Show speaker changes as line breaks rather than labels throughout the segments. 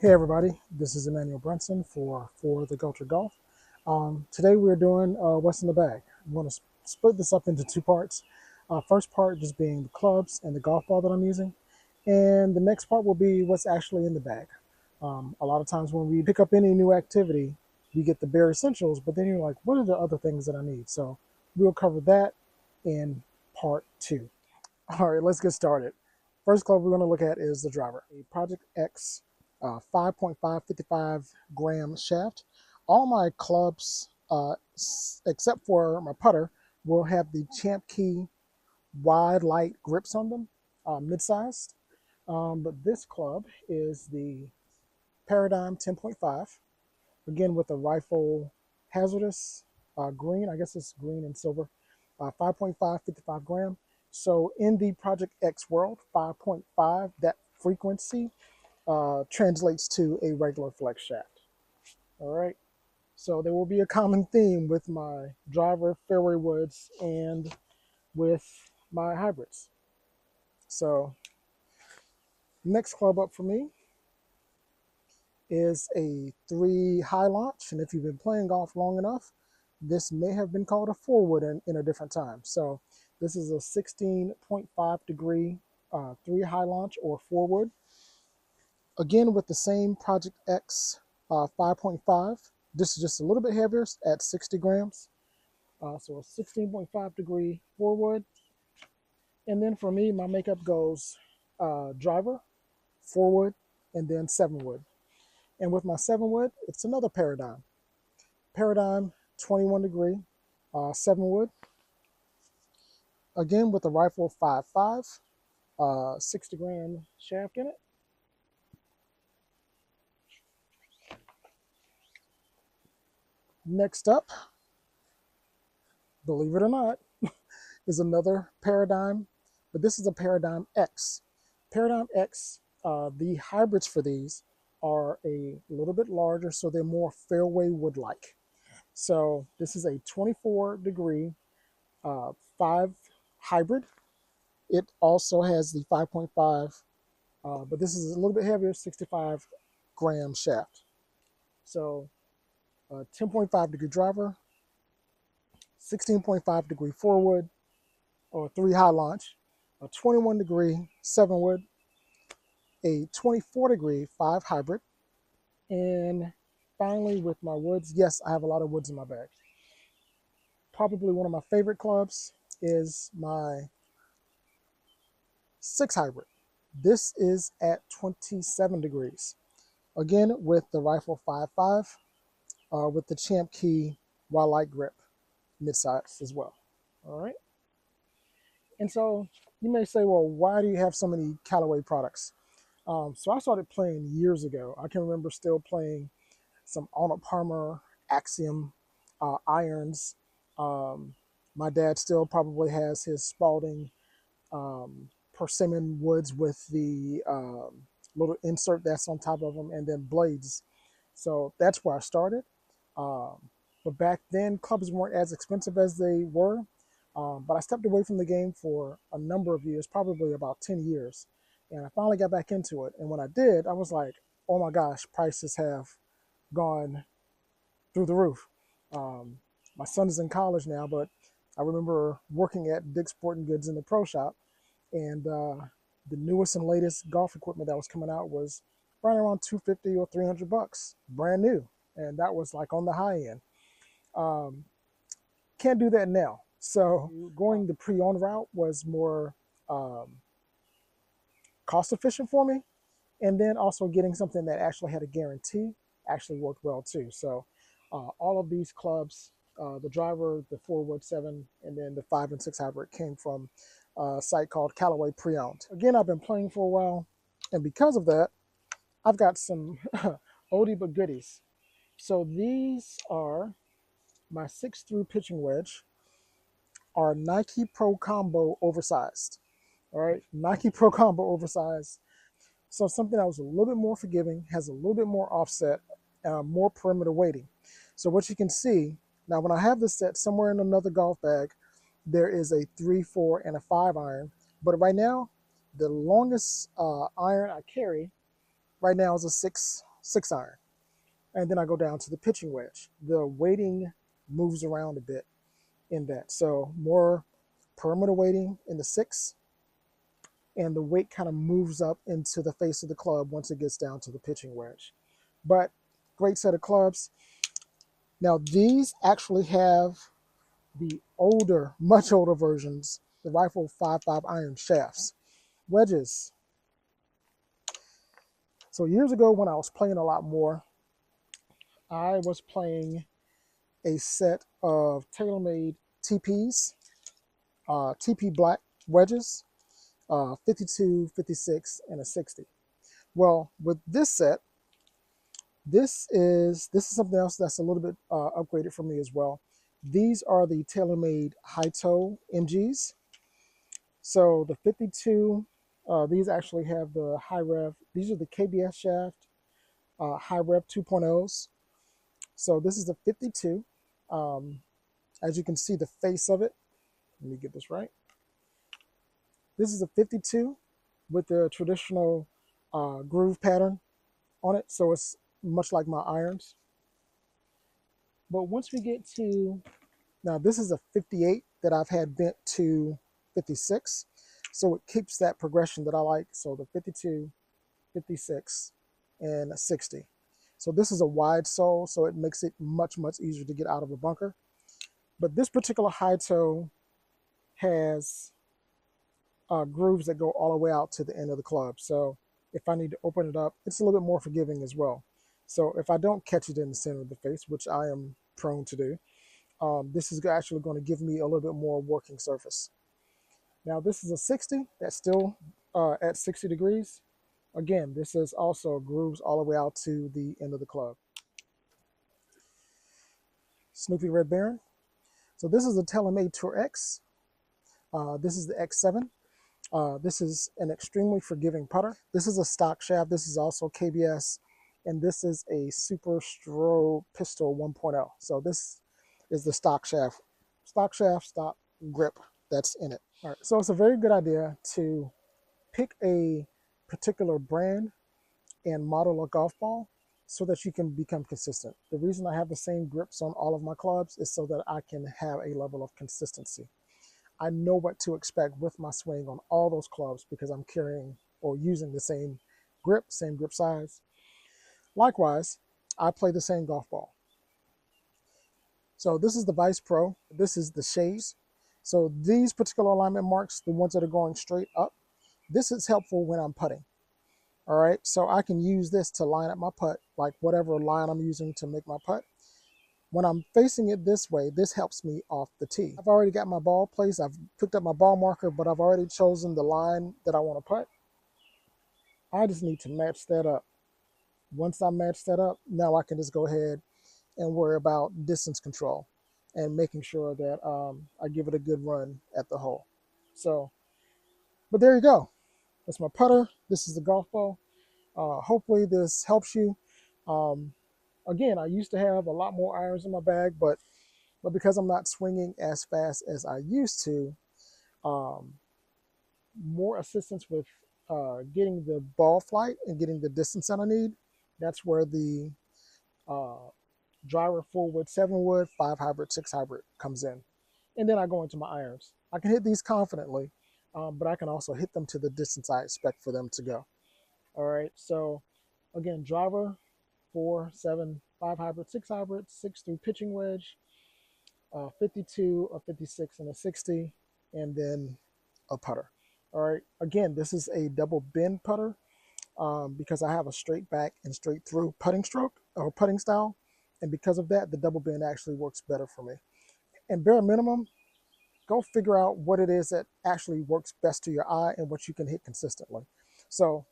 Hey everybody, this is Emmanuel Brunson for the Culture Golf. Today we're doing what's in the bag. I'm going to split this up into two parts. First part just being the clubs and the golf ball that I'm using, and the next part will be what's actually in the bag. A lot of times when we pick up any new activity, we get the bare essentials, but then you're like, what are the other things that I need? So we'll cover that in part two. All right, let's get started. First club we're going to look at is the driver, a Project X 5.555 gram shaft. All my clubs, except for my putter, will have the Champ Key wide light grips on them, mid-sized. But this club is the Paradigm 10.5, again with a rifle hazardous green. I guess it's green and silver, 5.5, 55 gram. So in the Project X world, 5.5, that frequency translates to a regular flex shaft. All right. So there will be a common theme with my driver fairway woods and with my hybrids. So next club up for me is a 3 high launch. And if you've been playing golf long enough, this may have been called a 4 wood in a different time. So this is a 16.5 degree 3 high launch or 4 wood. Again, with the same Project X 5.5. This is just a little bit heavier at 60 grams. So a 16.5 degree 4 wood. And then for me, my makeup goes driver, 4 wood, and then 7 wood. And with my 7 wood, it's another Paradigm. Paradigm 21 degree 7 wood. Again with the rifle 5.5, 60 gram shaft in it. Next up, believe it or not, is another Paradigm, but this is a Paradigm X. Paradigm X, the hybrids for these are a little bit larger, so they're more fairway wood-like. So this is a 24 degree 5 hybrid. It also has the 5.5, but this is a little bit heavier, 65 gram shaft. So 10.5 degree driver, 16.5 degree 4 wood, or 3 high launch, a 21 degree 7 wood, a 24 degree 5 hybrid, and finally with my woods, yes, I have a lot of woods in my bag. Probably one of my favorite clubs is my 6 hybrid. This is at 27 degrees. Again, with the rifle 5.5, with the Champ Key wildlight grip, mid-size as well. All right. And so you may say, well, why do you have so many Callaway products? So I started playing years ago. I can remember still playing some Arnold Palmer Axiom irons. My dad still probably has his Spalding persimmon woods with the little insert that's on top of them, and then blades. So that's where I started. But back then, clubs weren't as expensive as they were. But I stepped away from the game for a number of years, probably about 10 years. And I finally got back into it. And when I did, I was like, oh my gosh, prices have gone through the roof. Um, my son is in college now, but I remember working at Dick's Sporting Goods in the pro shop, and the newest and latest golf equipment that was coming out was right around 250 or 300 bucks, brand new, and that was like on the high end. Um, can't do that now. So going the pre-owned route was more cost efficient for me, and then also getting something that actually had a guarantee actually worked well too. So all of these clubs, the driver, the 4 wood 7, and then the 5 and 6 hybrid came from a site called Callaway Pre-Owned. Again, I've been playing for a while, and because of that, I've got some oldie but goodies. So these are my 6 through pitching wedge, are Nike Pro Combo oversized. All right, Nike Pro Combo oversized. So something that was a little bit more forgiving, has a little bit more offset, more perimeter weighting. So what you can see, now when I have this set somewhere in another golf bag, there is a 3, 4, and a 5 iron. But right now, the longest iron I carry right now is a 6 6 iron. And then I go down to the pitching wedge. The weighting moves around a bit in that. So more perimeter weighting in the 6, and the weight kind of moves up into the face of the club once it gets down to the pitching wedge. But great set of clubs. Now these actually have the older, much older versions, the Rifle 5.5 iron shafts. Wedges. So years ago when I was playing a lot more, I was playing a set of TaylorMade TPs, TP black wedges, 52, 56, and a 60. Well, with this set, this is something else that's a little bit upgraded for me as well. These are the TaylorMade high toe MGs. So the 52, these actually have the high rev. These are the KBS shaft high rev 2.0s. So this is the 52. As you can see, the face of it. Let me get this right. This is a 52 with the traditional groove pattern on it. So it's much like my irons. But once we get to, now this is a 58 that I've had bent to 56. So it keeps that progression that I like. So the 52, 56, and a 60. So this is a wide sole, so it makes it much, much easier to get out of a bunker. But this particular high toe has grooves that go all the way out to the end of the club. So if I need to open it up, it's a little bit more forgiving as well. So if I don't catch it in the center of the face, which I am prone to do, this is actually going to give me a little bit more working surface. Now this is a 60 that's still at 60 degrees. Again, this is also grooves all the way out to the end of the club. Snoopy Red Baron. So this is a TaylorMade Tour X. This is the X7. This is an extremely forgiving putter. This is a stock shaft. This is also KBS. And this is a Super Stroh Pistol 1.0. So this is the stock shaft, stock grip that's in it. All right, so it's a very good idea to pick a particular brand and model of golf ball so that you can become consistent. The reason I have the same grips on all of my clubs is so that I can have a level of consistency. I know what to expect with my swing on all those clubs because I'm carrying or using the same grip size. Likewise, I play the same golf ball. So this is the Vice Pro. This is the shades. So these particular alignment marks, the ones that are going straight up, this is helpful when I'm putting. All right, so I can use this to line up my putt, like whatever line I'm using to make my putt. When I'm facing it this way, this helps me off the tee. I've already got my ball placed. I've picked up my ball marker, but I've already chosen the line that I want to putt. I just need to match that up. Once I match that up, now I can just go ahead and worry about distance control and making sure that I give it a good run at the hole. So, but there you go. That's my putter. This is the golf ball. Hopefully this helps you. Again, I used to have a lot more irons in my bag, but because I'm not swinging as fast as I used to, more assistance with getting the ball flight and getting the distance that I need. That's where the driver 4-wood, 7-wood, 5 hybrid, 6 hybrid comes in. And then I go into my irons. I can hit these confidently, but I can also hit them to the distance I expect for them to go. All right, so again, driver, 4, 7, 5 hybrid, 6 hybrid, 6 through pitching wedge, 52, a 56, and a 60, and then a putter. All right, again, this is a double bend putter because I have a straight back and straight through putting stroke or putting style. And because of that, the double bend actually works better for me. And bare minimum, go figure out what it is that actually works best to your eye and what you can hit consistently. So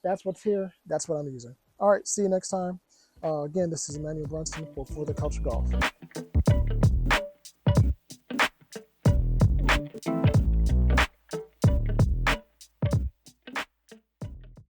that's what's here. That's what I'm using. All right, see you next time. Again, this is Emmanuel Brunson for the Culture Golf.